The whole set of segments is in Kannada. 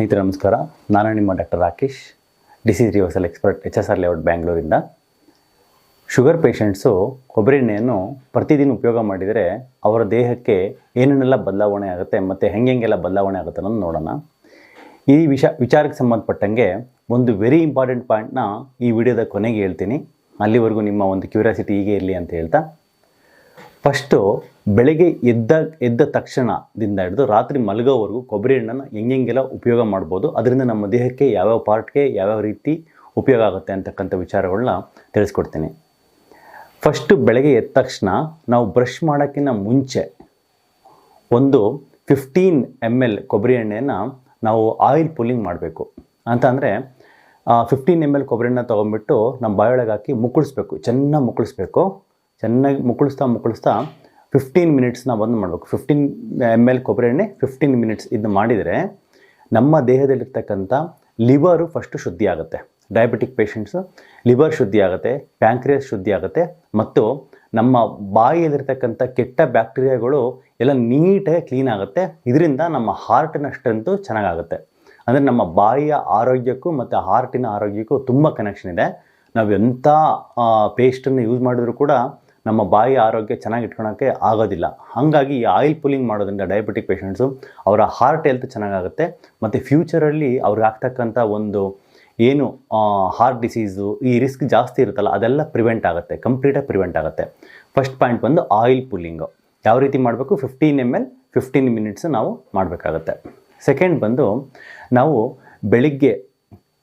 ಸ್ನೇಹಿತರೆ ನಮಸ್ಕಾರ. ನಾನು ನಿಮ್ಮ doctor Rakesh, disease reversal expert, HSR layout ಬ್ಯಾಂಗ್ಳೂರಿಂದ. ಶುಗರ್ ಪೇಷಂಟ್ಸು ಕೊಬ್ಬರಿ ಎಣ್ಣೆಯನ್ನು ಪ್ರತಿದಿನ ಉಪಯೋಗ ಮಾಡಿದರೆ ಅವರ ದೇಹಕ್ಕೆ ಏನೇನೆಲ್ಲ ಬದಲಾವಣೆ ಆಗುತ್ತೆ ಮತ್ತು ಹೆಂಗೆಲ್ಲ ಬದಲಾವಣೆ ಆಗುತ್ತೆ ಅನ್ನೋದು ನೋಡೋಣ. ಈ ವಿಚಾರಕ್ಕೆ ಸಂಬಂಧಪಟ್ಟಂಗೆ ಒಂದು ವೆರಿ ಇಂಪಾರ್ಟೆಂಟ್ ಪಾಯಿಂಟ್ನ ಈ ವಿಡಿಯೋದ ಕೊನೆಗೆ ಹೇಳ್ತೀನಿ. ಅಲ್ಲಿವರೆಗೂ ನಿಮ್ಮ ಒಂದು ಕ್ಯೂರಿಯಾಸಿಟಿ ಹೀಗೆ ಇರಲಿ ಅಂತ ಹೇಳ್ತಾ, ಫಸ್ಟು ಬೆಳಗ್ಗೆ ಎದ್ದ ತಕ್ಷಣದಿಂದ ಹಿಡಿದು ರಾತ್ರಿ ಮಲಗೋವರೆಗೂ ಕೊಬ್ಬರಿ ಎಣ್ಣೆನ ಹೆಂಗೆಲ್ಲ ಉಪಯೋಗ ಮಾಡ್ಬೋದು, ಅದರಿಂದ ನಮ್ಮ ದೇಹಕ್ಕೆ ಯಾವ್ಯಾವ ಪಾರ್ಟ್ಗೆ ಯಾವ್ಯಾವ ರೀತಿ ಉಪಯೋಗ ಆಗುತ್ತೆ ಅಂತಕ್ಕಂಥ ವಿಚಾರಗಳನ್ನ ತಿಳಿಸ್ಕೊಡ್ತೀನಿ. ಫಸ್ಟು ಬೆಳಗ್ಗೆ ಎದ್ದ ತಕ್ಷಣ ನಾವು ಬ್ರಷ್ ಮಾಡೋಕ್ಕಿಂತ ಮುಂಚೆ ಒಂದು 15 ml ಕೊಬ್ಬರಿ ಎಣ್ಣೆಯನ್ನು ನಾವು ಆಯಿಲ್ ಪುಲ್ಲಿಂಗ್ ಮಾಡಬೇಕು. ಅಂತ ಅಂದರೆ 15 ml ಕೊಬ್ಬರಿ ಎಣ್ಣೆ ತೊಗೊಂಡ್ಬಿಟ್ಟು ನಮ್ಮ ಬಾಯೊಳಗೆ ಹಾಕಿ ಮುಕ್ಕಳಿಸ್ಬೇಕು, ಚೆನ್ನಾಗಿ ಮುಕ್ಕಳಿಸ್ಬೇಕು. ಚೆನ್ನಾಗಿ ಮುಕ್ಕಳಿಸ್ತಾ 15 ಮಿನಿಟ್ಸ್ನ ಬಂದು ಮಾಡಬೇಕು. 15 ml ಕೊಬ್ಬರಿ ಎಣ್ಣೆ 15 ಮಿನಿಟ್ಸ್ ಇದು ಮಾಡಿದರೆ ನಮ್ಮ ದೇಹದಲ್ಲಿರ್ತಕ್ಕಂಥ ಲಿವರು ಫಸ್ಟು ಶುದ್ಧಿ ಆಗುತ್ತೆ. ಡಯಾಬಿಟಿಕ್ ಪೇಷಂಟ್ಸು ಲಿವರ್ ಶುದ್ಧಿ ಆಗುತ್ತೆ, ಪ್ಯಾಂಕ್ರಿಯಾಸ್ ಶುದ್ಧಿ ಆಗುತ್ತೆ, ಮತ್ತು ನಮ್ಮ ಬಾಯಿಯಲ್ಲಿರ್ತಕ್ಕಂಥ ಕೆಟ್ಟ ಬ್ಯಾಕ್ಟೀರಿಯಾಗಳು ಎಲ್ಲ ನೀಟಾಗಿ ಕ್ಲೀನ್ ಆಗುತ್ತೆ. ಇದರಿಂದ ನಮ್ಮ ಹಾರ್ಟಿನ ಸ್ಟ್ರೆಂತು ಚೆನ್ನಾಗಾಗುತ್ತೆ. ಅಂದರೆ ನಮ್ಮ ಬಾಯಿಯ ಆರೋಗ್ಯಕ್ಕೂ ಮತ್ತು ಹಾರ್ಟಿನ ಆರೋಗ್ಯಕ್ಕೂ ತುಂಬ ಕನೆಕ್ಷನ್ ಇದೆ. ನಾವು ಎಂಥ ಪೇಸ್ಟನ್ನು ಯೂಸ್ ಮಾಡಿದ್ರೂ ಕೂಡ ನಮ್ಮ ಬಾಯಿ ಆರೋಗ್ಯ ಚೆನ್ನಾಗಿ ಇಟ್ಕೊಳೋಕ್ಕೆ ಆಗೋದಿಲ್ಲ. ಹಾಗಾಗಿ ಈ ಆಯಿಲ್ ಪುಲ್ಲಿಂಗ್ ಮಾಡೋದ್ರಿಂದ ಡಯಾಬಿಟಿಕ್ ಪೇಷಂಟ್ಸು ಅವರ ಹಾರ್ಟ್ ಹೆಲ್ತ್ ಚೆನ್ನಾಗಾಗುತ್ತೆ, ಮತ್ತು ಫ್ಯೂಚರಲ್ಲಿ ಅವ್ರಿಗೆ ಆಗ್ತಕ್ಕಂಥ ಒಂದು ಏನು ಹಾರ್ಟ್ ಡಿಸೀಸು ಈ ರಿಸ್ಕ್ ಜಾಸ್ತಿ ಇರುತ್ತಲ್ಲ ಅದೆಲ್ಲ ಪ್ರಿವೆಂಟ್ ಆಗುತ್ತೆ, ಕಂಪ್ಲೀಟಾಗಿ ಪ್ರಿವೆಂಟ್ ಆಗುತ್ತೆ. ಫಸ್ಟ್ ಪಾಯಿಂಟ್ ಬಂದು ಆಯಿಲ್ ಪುಲ್ಲಿಂಗು ಯಾವ ರೀತಿ ಮಾಡಬೇಕು, 15 ml 15 ಮಿನಿಟ್ಸ್ ನಾವು ಮಾಡಬೇಕಾಗತ್ತೆ. ಸೆಕೆಂಡ್ ಬಂದು ನಾವು ಬೆಳಿಗ್ಗೆ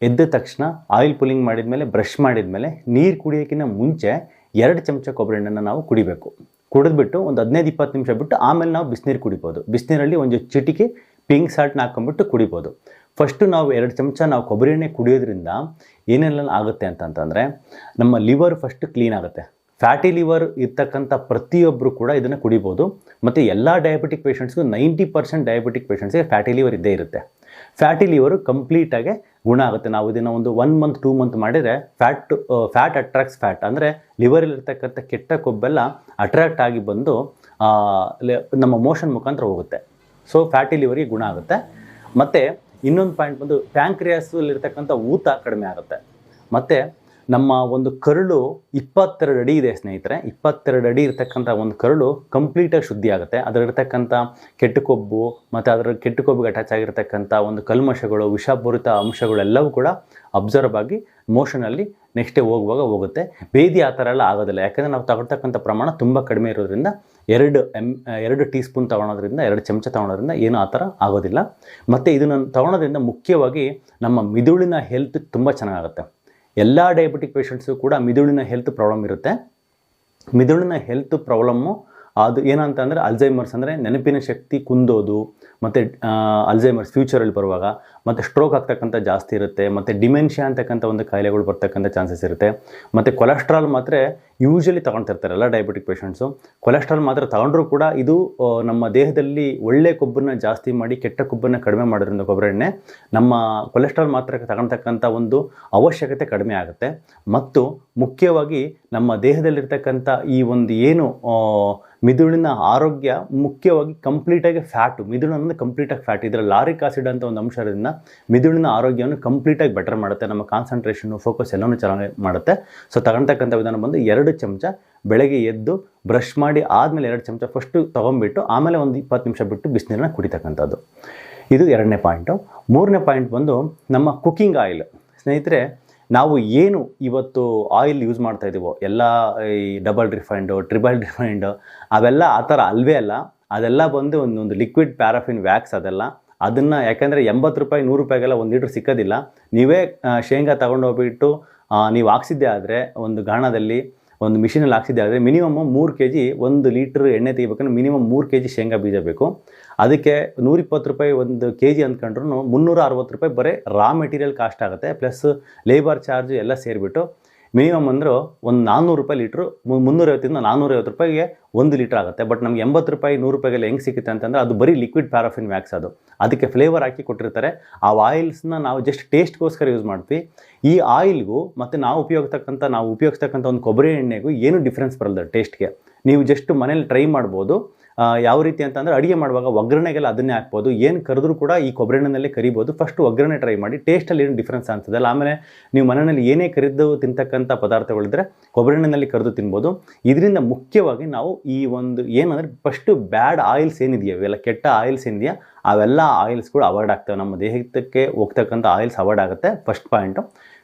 ಎದ್ದ ತಕ್ಷಣ ಆಯಿಲ್ ಪುಲ್ಲಿಂಗ್ ಮಾಡಿದ್ಮೇಲೆ ಬ್ರಷ್ ಮಾಡಿದ್ಮೇಲೆ ನೀರು ಕುಡಿಯೋಕ್ಕಿಂತ ಮುಂಚೆ 2 ಚಮಚ ಕೊಬ್ಬರಿ ಎಣ್ಣೆನ ನಾವು ಕುಡಿಬೇಕು. ಕುಡಿದ್ಬಿಟ್ಟು ಒಂದು 15-20 ನಿಮಿಷ ಬಿಟ್ಟು ಆಮೇಲೆ ನಾವು ಬಿಸಿನೀರು ಕುಡಿಬೋದು. ಬಿಸಿನೀರಲ್ಲಿ ಒಂದು ಚಿಟಿಕೆ ಪಿಂಕ್ ಸಾಲ್ಟ್ನ ಹಾಕೊಂಡ್ಬಿಟ್ಟು ಕುಡಿಬೋದು. ಫಸ್ಟು ನಾವು 2 ಚಮಚ ನಾವು ಕೊಬ್ಬರಿ ಎಣ್ಣೆ ಕುಡಿಯೋದ್ರಿಂದ ಏನೆಲ್ಲ ಆಗುತ್ತೆ ಅಂತಂದರೆ ನಮ್ಮ ಲಿವರ್ ಫಸ್ಟ್ ಕ್ಲೀನ್ ಆಗುತ್ತೆ. ಫ್ಯಾಟಿ ಲಿವರ್ ಇರ್ತಕ್ಕಂಥ ಪ್ರತಿಯೊಬ್ಬರು ಕೂಡ ಇದನ್ನು ಕುಡಿಬೋದು. ಮತ್ತು ಎಲ್ಲ ಡಯಾಬಿಟಿಕ್ ಪೇಷಂಟ್ಸ್ಗೂ 90% ಡಯಾಬಿಟಿಕ್ ಪೇಷಂಟ್ಸ್ಗೆ ಫ್ಯಾಟಿ ಲಿವರ್ ಇದ್ದೇ ಇರುತ್ತೆ. ಫ್ಯಾಟಿ ಲಿವರು ಕಂಪ್ಲೀಟಾಗಿ ಗುಣ ಆಗುತ್ತೆ. ನಾವು ಇದನ್ನು ಒಂದು 1 ಮಂತ್ 2 ಮಂತ್ ಮಾಡಿದರೆ ಫ್ಯಾಟ್ ಅಟ್ರಾಕ್ಟ್ಸ್ ಫ್ಯಾಟ್, ಅಂದರೆ ಲಿವರಲ್ಲಿರ್ತಕ್ಕಂಥ ಕೆಟ್ಟ ಕೊಬ್ಬೆಲ್ಲ ಅಟ್ರಾಕ್ಟ್ ಆಗಿ ಬಂದು ನಮ್ಮ ಮೋಷನ್ ಮುಖಾಂತರ ಹೋಗುತ್ತೆ. ಸೊ ಫ್ಯಾಟಿ ಲಿವರಿಗೆ ಗುಣ ಆಗುತ್ತೆ. ಮತ್ತು ಇನ್ನೊಂದು ಪಾಯಿಂಟ್ ಬಂದು ಪ್ಯಾಂಕ್ರಿಯಾಸಲ್ಲಿರ್ತಕ್ಕಂಥ ಊತ ಕಡಿಮೆ ಆಗುತ್ತೆ. ಮತ್ತು ನಮ್ಮ ಒಂದು ಕರುಳು 22 ಅಡಿ ಇದೆ ಸ್ನೇಹಿತರೆ. 22 ಅಡಿ ಇರ್ತಕ್ಕಂಥ ಒಂದು ಕರುಳು ಕಂಪ್ಲೀಟಾಗಿ ಶುದ್ಧಿ ಆಗುತ್ತೆ. ಅದರಲ್ಲಿರ್ತಕ್ಕಂಥ ಕೆಟ್ಟ ಕೊಬ್ಬು ಮತ್ತು ಅದರ ಕೆಟ್ಟ ಕೊಬ್ಬಿಗೆ ಅಟ್ಯಾಚ್ ಆಗಿರ್ತಕ್ಕಂಥ ಒಂದು ಕಲ್ಮಶಗಳು, ವಿಷಪೂರಿತ ಅಂಶಗಳೆಲ್ಲವೂ ಕೂಡ ಅಬ್ಸರ್ವ್ ಆಗಿ ಮೋಷನಲ್ಲಿ ನೆಕ್ಸ್ಟ್ ಡೇ ಹೋಗುತ್ತೆ. ಬೇದಿ ಆ ಥರ ಎಲ್ಲ ಆಗೋದಿಲ್ಲ, ಯಾಕಂದರೆ ನಾವು ತಗೊಳ್ತಕ್ಕಂಥ ಪ್ರಮಾಣ ತುಂಬ ಕಡಿಮೆ ಇರೋದ್ರಿಂದ 2 ಟೀ ಸ್ಪೂನ್ ತೊಗೊಳೋದ್ರಿಂದ 2 ಚಮಚ ತೊಗೊಳೋದ್ರಿಂದ ಏನೂ ಆ ಥರ ಆಗೋದಿಲ್ಲ. ಮತ್ತು ಇದನ್ನು ತೊಗೊಳೋದ್ರಿಂದ ಮುಖ್ಯವಾಗಿ ನಮ್ಮ ಮಿದುಳಿನ ಹೆಲ್ತ್ ತುಂಬ ಚೆನ್ನಾಗಾಗುತ್ತೆ. ಎಲ್ಲ ಡಯಾಬಿಟಿಕ್ ಪೇಷಂಟ್ಸು ಕೂಡ ಮಿದುಳಿನ ಹೆಲ್ತ್ ಪ್ರಾಬ್ಲಮ್ ಇರುತ್ತೆ. ಮಿದುಳಿನ ಹೆಲ್ತ್ ಪ್ರಾಬ್ಲಮ್ಮು ಅದು ಏನಂತಂದರೆ ಅಲ್ಝೈಮರ್ಸ್, ಅಂದರೆ ನೆನಪಿನ ಶಕ್ತಿ ಕುಂದೋದು, ಮತ್ತು ಅಲ್ಝೈಮರ್ಸ್ ಫ್ಯೂಚರಲ್ಲಿ ಬರುವಾಗ, ಮತ್ತು ಸ್ಟ್ರೋಕ್ ಆಗ್ತಕ್ಕಂಥ ಜಾಸ್ತಿ ಇರುತ್ತೆ, ಮತ್ತು ಡಿಮೆನ್ಷಿಯಾ ಅಂತಕ್ಕಂಥ ಒಂದು ಕಾಯಿಲೆಗಳು ಬರ್ತಕ್ಕಂಥ ಚಾನ್ಸಸ್ ಇರುತ್ತೆ. ಮತ್ತು ಕೊಲೆಸ್ಟ್ರಾಲ್ ಮಾತ್ರ ಯೂಶ್ವಲಿ ತೊಗೊಳ್ತಿರ್ತಾರೆ ಎಲ್ಲ ಡಯಾಬಿಟಿಕ್ ಪೇಷಂಟ್ಸು. ಕೊಲೆಸ್ಟ್ರಾಲ್ ಮಾತ್ರ ತೊಗೊಂಡ್ರೂ ಕೂಡ ಇದು ನಮ್ಮ ದೇಹದಲ್ಲಿ ಒಳ್ಳೆ ಕೊಬ್ಬನ್ನು ಜಾಸ್ತಿ ಮಾಡಿ ಕೆಟ್ಟ ಕೊಬ್ಬನ್ನು ಕಡಿಮೆ ಮಾಡೋದ್ರಿಂದ ಕೊಬ್ಬರಿ ಎಣ್ಣೆ ನಮ್ಮ ಕೊಲೆಸ್ಟ್ರಾಲ್ ಮಾತ್ರ ತಗೊಳ್ತಕ್ಕಂಥ ಒಂದು ಅವಶ್ಯಕತೆ ಕಡಿಮೆ ಆಗುತ್ತೆ. ಮತ್ತು ಮುಖ್ಯವಾಗಿ ನಮ್ಮ ದೇಹದಲ್ಲಿರ್ತಕ್ಕಂಥ ಈ ಒಂದು ಏನು ಮಿದುಳಿನ ಆರೋಗ್ಯ ಮುಖ್ಯವಾಗಿ ಕಂಪ್ಲೀಟಾಗಿ ಫ್ಯಾಟು, ಮಿದುಳು ಅನ್ನೋದು ಕಂಪ್ಲೀಟಾಗಿ ಫ್ಯಾಟ್. ಇದರ ಲಾರಿಕ್ ಆಸಿಡ್ ಅಂತ ಒಂದು ಅಂಶ ಇರೋದ್ರಿಂದ ಮಿದುಳಿನ ಆರೋಗ್ಯವನ್ನು ಕಂಪ್ಲೀಟಾಗಿ ಬೆಟರ್ ಮಾಡುತ್ತೆ. ನಮ್ಮ ಕಾನ್ಸಂಟ್ರೇಷನ್ನು, ಫೋಕಸ್ ಎಲ್ಲನೂ ಚೆನ್ನಾಗಿ ಮಾಡುತ್ತೆ. ಸೊ ತಗೊಳ್ತಕ್ಕಂಥ ವಿಧಾನ ಬಂದು 2 ಚಮಚ ಬೆಳಗ್ಗೆ ಎದ್ದು ಬ್ರಷ್ ಮಾಡಿ ಆದಮೇಲೆ 2 ಚಮಚ ಫಸ್ಟು ತೊಗೊಂಡ್ಬಿಟ್ಟು ಆಮೇಲೆ ಒಂದು 20 ನಿಮಿಷ ಬಿಟ್ಟು ಬಿಸಿನೀರನ್ನ ಕುಡಿತಕ್ಕಂಥದ್ದು. ಇದು 2ನೇ ಪಾಯಿಂಟು. 3ನೇ ಪಾಯಿಂಟ್ ಬಂದು ನಮ್ಮ ಕುಕ್ಕಿಂಗ್ ಆಯಿಲ್. ಸ್ನೇಹಿತರೆ, ನಾವು ಏನು ಇವತ್ತು ಆಯಿಲ್ ಯೂಸ್ ಮಾಡ್ತಾ ಇದ್ದೀವೋ ಎಲ್ಲ ಈ ಡಬಲ್ ರಿಫೈಂಡು, ಟ್ರಿಬಲ್ ರಿಫೈಂಡು ಅವೆಲ್ಲ ಆ ಥರ ಅಲ್ವೇ ಅಲ್ಲ. ಅದೆಲ್ಲ ಬಂದು ಒಂದು ಲಿಕ್ವಿಡ್ ಪ್ಯಾರಾಫಿನ್ ವ್ಯಾಕ್ಸ್ ಅದೆಲ್ಲ. ಅದನ್ನು ಯಾಕೆಂದರೆ 80 ರೂಪಾಯಿ 100 ರೂಪಾಯಿಗೆಲ್ಲ 1 ಲೀಟ್ರ್ ಸಿಕ್ಕೋದಿಲ್ಲ. ನೀವೇ ಶೇಂಗಾ ತೊಗೊಂಡೋಗ್ಬಿಟ್ಟು ನೀವು ಹಾಕ್ಸಿದ್ದೆ ಆದರೆ ಒಂದು ಗಾಣದಲ್ಲಿ ಒಂದು ಮಿಷಿನಲ್ಲಿ ಹಾಕ್ಸಿದ್ದೆ ಆದರೆ ಮಿನಿಮಮ್ 3 kg 1 ಲೀಟ್ರ್ ಎಣ್ಣೆ ತೆಗಿಬೇಕಂದ್ರೆ ಮಿನಿಮಮ್ 3 kg ಶೇಂಗಾ ಬೀಜ ಬೇಕು. ಅದಕ್ಕೆ 120 ರೂಪಾಯಿ 1 kg ಅಂದ್ಕೊಂಡ್ರು 360 ರೂಪಾಯಿ ಬರೀ ರಾ ಮೆಟೀರಿಯಲ್ ಕಾಸ್ಟ್ ಆಗುತ್ತೆ. ಪ್ಲಸ್ ಲೇಬರ್ ಚಾರ್ಜ್ ಎಲ್ಲ ಸೇರಿಬಿಟ್ಟು ಮಿನಿಮಮ್ ಅಂದರೂ ಒಂದು 400 ರೂಪಾಯಿ ಲೀಟ್ರು, 350ರಿಂದ 450 ರೂಪಾಯಿಗೆ 1 ಲೀಟ್ರ್ ಆಗುತ್ತೆ. ಬಟ್ ನಮ್ಗೆ 80 ರೂಪಾಯಿ 100 ರೂಪಾಯಿಗೆಲ್ಲ ಹೆಂಗೆ ಸಿಗುತ್ತೆ ಅಂತಂದರೆ ಅದು ಬರೀ ಲಿಕ್ವಿಡ್ ಪ್ಯಾರಾಫಿನ್ ವ್ಯಾಕ್ಸ್. ಅದಕ್ಕೆ ಫ್ಲೇವರ್ ಹಾಕಿ ಕೊಟ್ಟಿರ್ತಾರೆ. ಆ ಆಯಿಲ್ಸ್ನ ನಾವು ಜಸ್ಟ್ ಟೇಸ್ಟ್ಗೋಸ್ಕರ ಯೂಸ್ ಮಾಡ್ತೀವಿ. ಈ ಆಯಿಲ್ಗೂ ಮತ್ತು ನಾವು ಉಪಯೋಗಿಸ್ತಕ್ಕಂಥ ಒಂದು ಕೊಬ್ಬರಿ ಎಣ್ಣೆಗೂ ಏನು ಡಿಫ್ರೆನ್ಸ್ ಬರಲ್ಲ ಟೇಸ್ಟ್ಗೆ. ನೀವು ಜಸ್ಟ್ ಮನೇಲಿ ಟ್ರೈ ಮಾಡ್ಬೋದು. ಯಾವ ರೀತಿ ಅಂತಂದರೆ ಅಡುಗೆ ಮಾಡುವಾಗ ಒಗ್ಗರಣೆಗೆಲ್ಲ ಅದನ್ನೇ ಹಾಕ್ಬೋದು. ಏನು ಕರೆದ್ರೂ ಕೂಡ ಈ ಕೊಬ್ಬರಿ ಎಣ್ಣೆನಲ್ಲೇ ಕರಿಬೋದು. ಫಸ್ಟು ಒಗ್ಗರಣೆ ಟ್ರೈ ಮಾಡಿ, ಟೇಸ್ಟಲ್ಲಿ ಏನು ಡಿಫ್ರೆನ್ಸ್ ಅನ್ಸೋದಲ್ಲ. ಆಮೇಲೆ ನೀವು ಮನೆಯಲ್ಲಿ ಏನೇ ಕರಿದು ತಿಂತಕ್ಕಂಥ ಪದಾರ್ಥಗಳಿದ್ರೆ ಕೊಬ್ಬರಿ ಎಣ್ಣೆನಲ್ಲಿ ಕರೆದು ತಿನ್ಬೋದು. ಇದರಿಂದ ಮುಖ್ಯವಾಗಿ ನಾವು ಈ ಒಂದು ಏನಂದರೆ ಫಸ್ಟು ಬ್ಯಾಡ್ ಆಯಿಲ್ಸ್ ಏನಿದೆಯಾ, ಇವೆಲ್ಲ ಕೆಟ್ಟ ಆಯಿಲ್ಸ್ ಏನಿದೆಯಾ ಅವೆಲ್ಲ ಆಯಿಲ್ಸ್ಗಳು ಅವಾಯ್ಡ್ ಆಗ್ತವೆ. ನಮ್ಮ ದೇಹಕ್ಕೆ ಹೋಗ್ತಕ್ಕಂಥ ಆಯಿಲ್ಸ್ ಅವಾಯ್ಡ್ ಆಗುತ್ತೆ, ಫಸ್ಟ್ ಪಾಯಿಂಟು.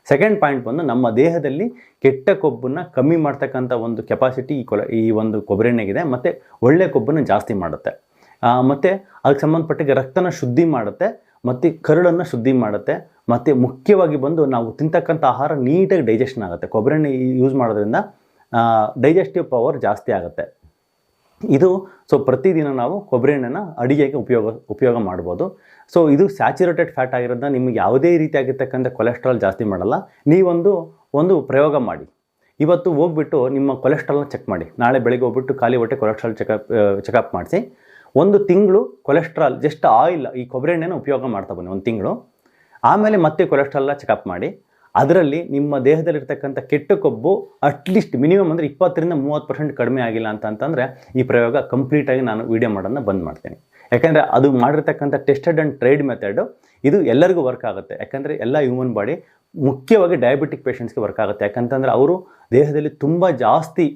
ಸೆಕೆಂಡ್ ಪಾಯಿಂಟ್ ಬಂದು ನಮ್ಮ ದೇಹದಲ್ಲಿ ಕೆಟ್ಟ ಕೊಬ್ಬನ್ನು ಕಮ್ಮಿ ಮಾಡ್ತಕ್ಕಂಥ ಒಂದು ಕೆಪಾಸಿಟಿ ಈ ಒಂದು ಕೊಬ್ಬರಿ ಎಣ್ಣೆಗಿದೆ. ಮತ್ತು ಒಳ್ಳೆಯ ಕೊಬ್ಬನ್ನು ಜಾಸ್ತಿ ಮಾಡುತ್ತೆ. ಮತ್ತು ಅದಕ್ಕೆ ಸಂಬಂಧಪಟ್ಟಿಗೆ ರಕ್ತನ ಶುದ್ಧಿ ಮಾಡುತ್ತೆ, ಮತ್ತು ಕರುಳನ್ನು ಶುದ್ಧಿ ಮಾಡುತ್ತೆ. ಮತ್ತು ಮುಖ್ಯವಾಗಿ ಬಂದು ನಾವು ತಿಂತಕ್ಕಂಥ ಆಹಾರ ನೀಟಾಗಿ ಡೈಜೆಷನ್ ಆಗುತ್ತೆ. ಕೊಬ್ಬರಿ ಎಣ್ಣೆ ಯೂಸ್ ಮಾಡೋದ್ರಿಂದ ಡೈಜೆಸ್ಟಿವ್ ಪವರ್ ಜಾಸ್ತಿ ಆಗುತ್ತೆ. ಇದು ಪ್ರತಿದಿನ ನಾವು ಕೊಬ್ಬರಿ ಎಣ್ಣೆನ ಅಡುಗೆಗೆ ಉಪಯೋಗ ಮಾಡ್ಬೋದು. ಇದು ಸ್ಯಾಚುರೇಟೆಡ್ ಫ್ಯಾಟ್ ಆಗಿರೋದ್ರಿಂದ ನಿಮಗೆ ಯಾವುದೇ ರೀತಿಯಾಗಿರ್ತಕ್ಕಂಥ ಕೊಲೆಸ್ಟ್ರಾಲ್ ಜಾಸ್ತಿ ಮಾಡಲ್ಲ. ನೀವೊಂದು ಪ್ರಯೋಗ ಮಾಡಿ. ಇವತ್ತು ಹೋಗ್ಬಿಟ್ಟು ನಿಮ್ಮ ಕೊಲೆಸ್ಟ್ರಾಲ್ನ ಚೆಕ್ ಮಾಡಿ. ನಾಳೆ ಬೆಳಗ್ಗೆ ಹೋಗ್ಬಿಟ್ಟು ಖಾಲಿ ಹೊಟ್ಟೆ ಕೊಲೆಸ್ಟ್ರಾಲ್ ಚೆಕಪ್ ಮಾಡಿಸಿ. 1 ತಿಂಗಳು ಕೊಲೆಸ್ಟ್ರಾಲ್ ಜಸ್ಟ್ ಆಯಿಲ್ ಈ ಕೊಬ್ಬರಿ ಎಣ್ಣೆನ ಉಪಯೋಗ ಮಾಡ್ತಾ ಬನ್ನಿ 1 ತಿಂಗಳು. ಆಮೇಲೆ ಮತ್ತೆ ಕೊಲೆಸ್ಟ್ರಾಲ್ನ ಚೆಕಪ್ ಮಾಡಿ. ಅದರಲ್ಲಿ ನಿಮ್ಮ ದೇಹದಲ್ಲಿರ್ತಕ್ಕಂಥ ಕೆಟ್ಟ ಕೊಬ್ಬು ಅಟ್ಲೀಸ್ಟ್ ಮಿನಿಮಮ್ ಅಂದರೆ 20-30% ಕಡಿಮೆ ಆಗಿಲ್ಲ ಅಂತಂದರೆ ಈ ಪ್ರಯೋಗ ಕಂಪ್ಲೀಟಾಗಿ ನಾನು ವೀಡಿಯೋ ಮಾಡೋದನ್ನ ಬಂದ್ ಮಾಡ್ತೀನಿ. ಯಾಕೆಂದರೆ ಅದು ಮಾಡಿರ್ತಕ್ಕಂಥ ಟೆಸ್ಟೆಡ್ ಆ್ಯಂಡ್ ಟ್ರೈಡ್ ಮೆಥಡು ಇದು ಎಲ್ಲರಿಗೂ ವರ್ಕ್ ಆಗುತ್ತೆ. ಯಾಕಂದರೆ ಎಲ್ಲ ಹ್ಯೂಮನ್ ಬಾಡಿ, ಮುಖ್ಯವಾಗಿ ಡಯಾಬಿಟಿಕ್ ಪೇಷಂಟ್ಸ್ಗೆ ವರ್ಕ್ ಆಗುತ್ತೆ. ಯಾಕಂತಂದರೆ ಅವರು ದೇಹದಲ್ಲಿ ತುಂಬ ಜಾಸ್ತಿ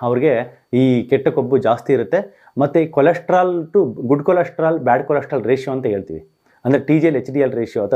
ಅವ್ರಿಗೆ ಈ ಕೆಟ್ಟ ಕೊಬ್ಬು ಜಾಸ್ತಿ ಇರುತ್ತೆ. ಮತ್ತು cholesterol to good cholesterol bad cholesterol ratio ಅಂತ ಹೇಳ್ತೀವಿ. ಅಂದರೆ TGL HDL ರೇಷಿಯೋ ಅಥವಾ